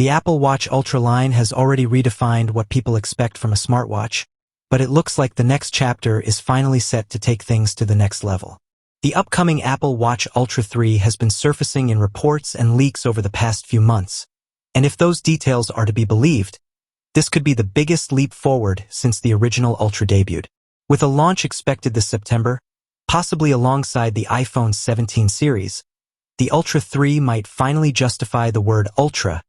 The Apple Watch Ultra line has already redefined what people expect from a smartwatch, but it looks like the next chapter is finally set to take things to the next level. The upcoming Apple Watch Ultra 3 has been surfacing in reports and leaks over the past few months, and if those details are to be believed, this could be the biggest leap forward since the original Ultra debuted. With a launch expected this September, possibly alongside the iPhone 17 series, the Ultra 3 might finally justify the word Ultra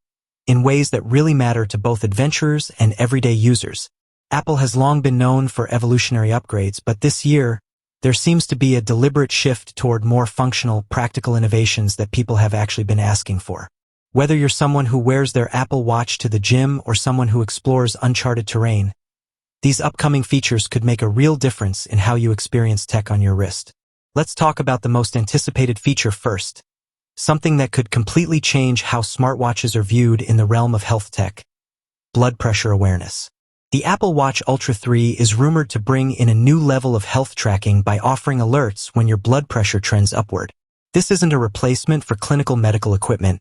in ways that really matter to both adventurers and everyday users. Apple has long been known for evolutionary upgrades, but this year, there seems to be a deliberate shift toward more functional, practical innovations that people have actually been asking for. Whether you're someone who wears their Apple Watch to the gym or someone who explores uncharted terrain, these upcoming features could make a real difference in how you experience tech on your wrist. Let's talk about the most anticipated feature first, something that could completely change how smartwatches are viewed in the realm of health tech: blood pressure awareness. The Apple Watch Ultra 3 is rumored to bring in a new level of health tracking by offering alerts when your blood pressure trends upward. This isn't a replacement for clinical medical equipment,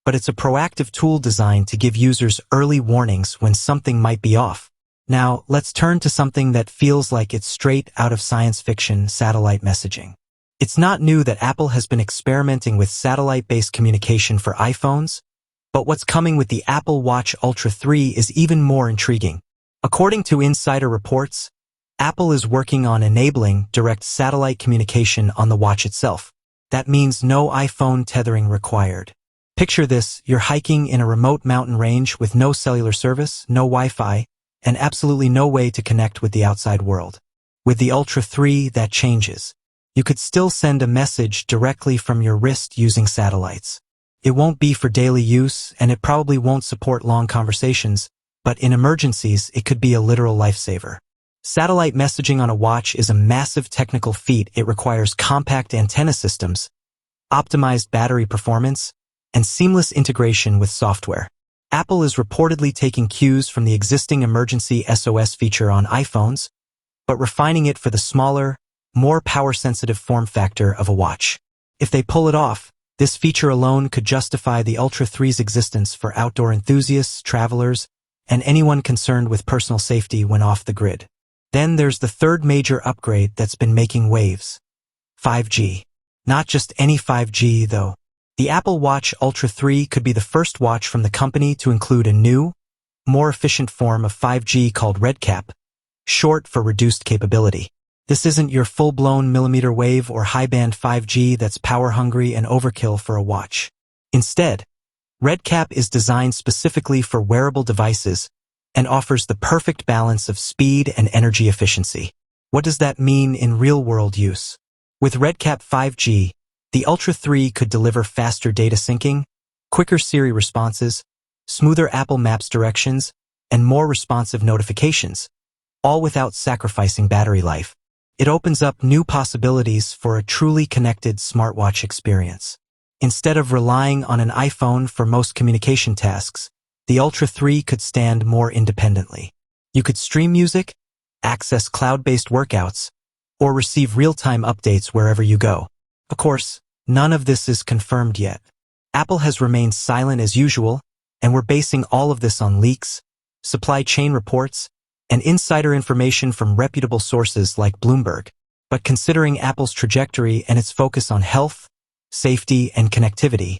but it's a proactive tool designed to give users early warnings when something might be off. Now, let's turn to something that feels like it's straight out of science fiction: satellite messaging. It's not new that Apple has been experimenting with satellite-based communication for iPhones, but what's coming with the Apple Watch Ultra 3 is even more intriguing. According to insider reports, Apple is working on enabling direct satellite communication on the watch itself. That means no iPhone tethering required. Picture this: you're hiking in a remote mountain range with no cellular service, no Wi-Fi, and absolutely no way to connect with the outside world. With the Ultra 3, that changes. You could still send a message directly from your wrist using satellites. It won't be for daily use, and it probably won't support long conversations, but in emergencies, it could be a literal lifesaver. Satellite messaging on a watch is a massive technical feat. It requires compact antenna systems, optimized battery performance, and seamless integration with software. Apple is reportedly taking cues from the existing emergency SOS feature on iPhones, but refining it for the smaller, more power-sensitive form factor of a watch. If they pull it off, this feature alone could justify the Ultra 3's existence for outdoor enthusiasts, travelers, and anyone concerned with personal safety when off the grid. Then there's the third major upgrade that's been making waves: 5G. Not just any 5G, though. The Apple Watch Ultra 3 could be the first watch from the company to include a new, more efficient form of 5G called RedCap, short for reduced capability. This isn't your full-blown millimeter wave or high-band 5G that's power-hungry and overkill for a watch. Instead, RedCap is designed specifically for wearable devices and offers the perfect balance of speed and energy efficiency. What does that mean in real-world use? With RedCap 5G, the Ultra 3 could deliver faster data syncing, quicker Siri responses, smoother Apple Maps directions, and more responsive notifications, all without sacrificing battery life. It opens up new possibilities for a truly connected smartwatch experience. Instead of relying on an iPhone for most communication tasks, the Ultra 3 could stand more independently. You could stream music, access cloud-based workouts, or receive real-time updates wherever you go. Of course, none of this is confirmed yet. Apple has remained silent as usual, and we're basing all of this on leaks, supply chain reports, and insider information from reputable sources like Bloomberg. But considering Apple's trajectory and its focus on health, safety, and connectivity,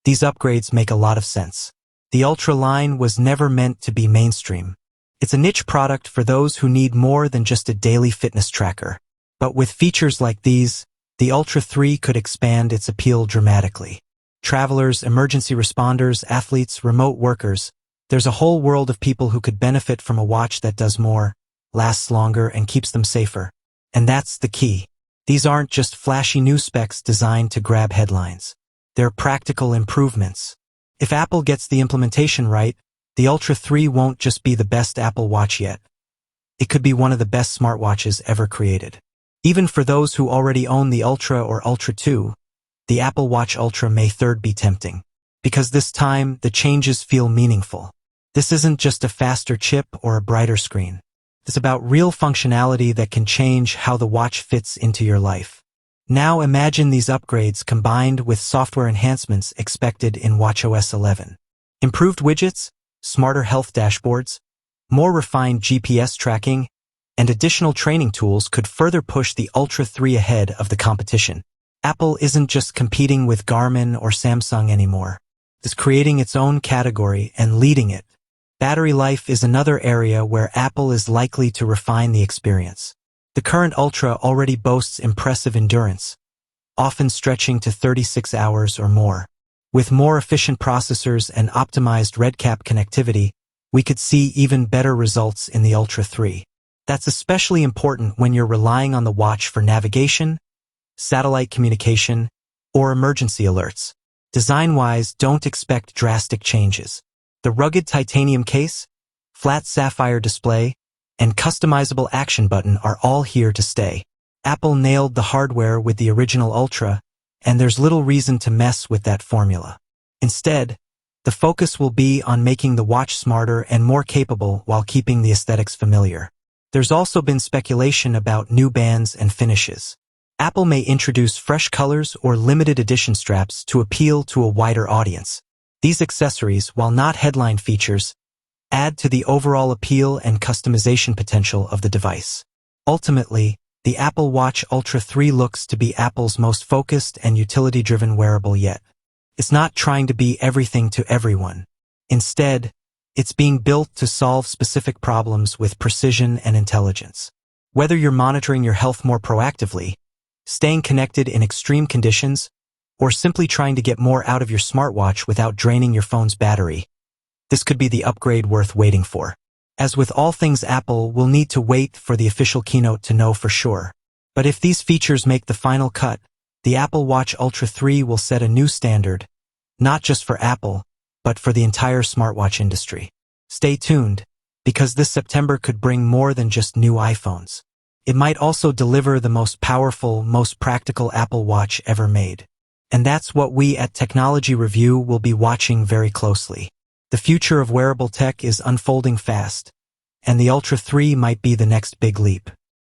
these upgrades make a lot of sense. The Ultra line was never meant to be mainstream. It's a niche product for those who need more than just a daily fitness tracker. But with features like these, the Ultra 3 could expand its appeal dramatically. Travelers, emergency responders, athletes, remote workers, there's a whole world of people who could benefit from a watch that does more, lasts longer, and keeps them safer. And that's the key. These aren't just flashy new specs designed to grab headlines. They're practical improvements. If Apple gets the implementation right, the Ultra 3 won't just be the best Apple Watch yet. It could be one of the best smartwatches ever created. Even for those who already own the Ultra or Ultra 2, the Apple Watch Ultra may 3rd be tempting. Because this time, the changes feel meaningful. This isn't just a faster chip or a brighter screen. It's about real functionality that can change how the watch fits into your life. Now imagine these upgrades combined with software enhancements expected in watchOS 11. Improved widgets, smarter health dashboards, more refined GPS tracking, and additional training tools could further push the Ultra 3 ahead of the competition. Apple isn't just competing with Garmin or Samsung anymore. It's creating its own category and leading it. Battery life is another area where Apple is likely to refine the experience. The current Ultra already boasts impressive endurance, often stretching to 36 hours or more. With more efficient processors and optimized RedCap connectivity, we could see even better results in the Ultra 3. That's especially important when you're relying on the watch for navigation, satellite communication, or emergency alerts. Design-wise, don't expect drastic changes. The rugged titanium case, flat sapphire display, and customizable action button are all here to stay. Apple nailed the hardware with the original Ultra, and there's little reason to mess with that formula. Instead, the focus will be on making the watch smarter and more capable while keeping the aesthetics familiar. There's also been speculation about new bands and finishes. Apple may introduce fresh colors or limited edition straps to appeal to a wider audience. These accessories, while not headline features, add to the overall appeal and customization potential of the device. Ultimately, the Apple Watch Ultra 3 looks to be Apple's most focused and utility-driven wearable yet. It's not trying to be everything to everyone. Instead, it's being built to solve specific problems with precision and intelligence. Whether you're monitoring your health more proactively, staying connected in extreme conditions, or simply trying to get more out of your smartwatch without draining your phone's battery, this could be the upgrade worth waiting for. As with all things Apple, we'll need to wait for the official keynote to know for sure. But if these features make the final cut, the Apple Watch Ultra 3 will set a new standard, not just for Apple, but for the entire smartwatch industry. Stay tuned, because this September could bring more than just new iPhones. It might also deliver the most powerful, most practical Apple Watch ever made. And that's what we at Technology Review will be watching very closely. The future of wearable tech is unfolding fast, and the Ultra 3 might be the next big leap.